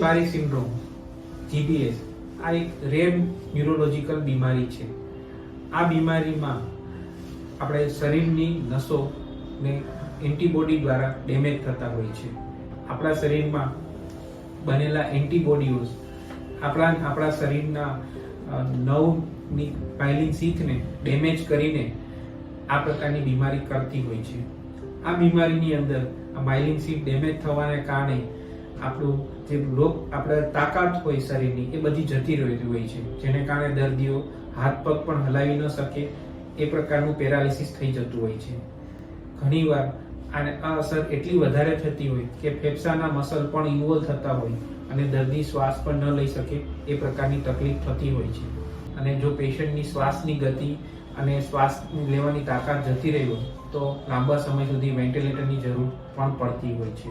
ગુલેન-બારે syndrome GBS આ એક rare neurological બીમારી છે. આ બીમારીમાં આપણે શરીરની નસોને એન્ટીબોડી દ્વારા ડેમેજ થતા હોય છે. આપણા શરીરમાં બનેલા એન્ટીબોડીઓ આપણા શરીરના નર્વની માયલિન શીથને ડેમેજ કરીને આ પ્રકારની બીમારી કરતી હોય છે. આ બીમારીની અંદર આ માયલિન શીથ ડેમેજ થવાને કારણે આપણું જે આપણે તાકાત હોય શરીરની એ બધી જતી રહેતી હોય છે, જેને કારણે દર્દીઓ હાથ પગ પણ હલાવી ન શકે એ પ્રકારનું પેરાલિસિસ થઈ જતું હોય છે. ઘણીવાર આ અસર એટલી વધારે થતી હોય કે ફેફસાના મસલ પણ ઇન્વોલ્વ થતા હોય અને દર્દી શ્વાસ પણ ન લઈ શકે એ પ્રકારની તકલીફ થતી હોય છે. અને જો પેશન્ટની શ્વાસની ગતિ અને શ્વાસ લેવાની તાકાત જતી રહી હોય તો લાંબા સમય સુધી વેન્ટિલેટરની જરૂર પણ પડતી હોય છે.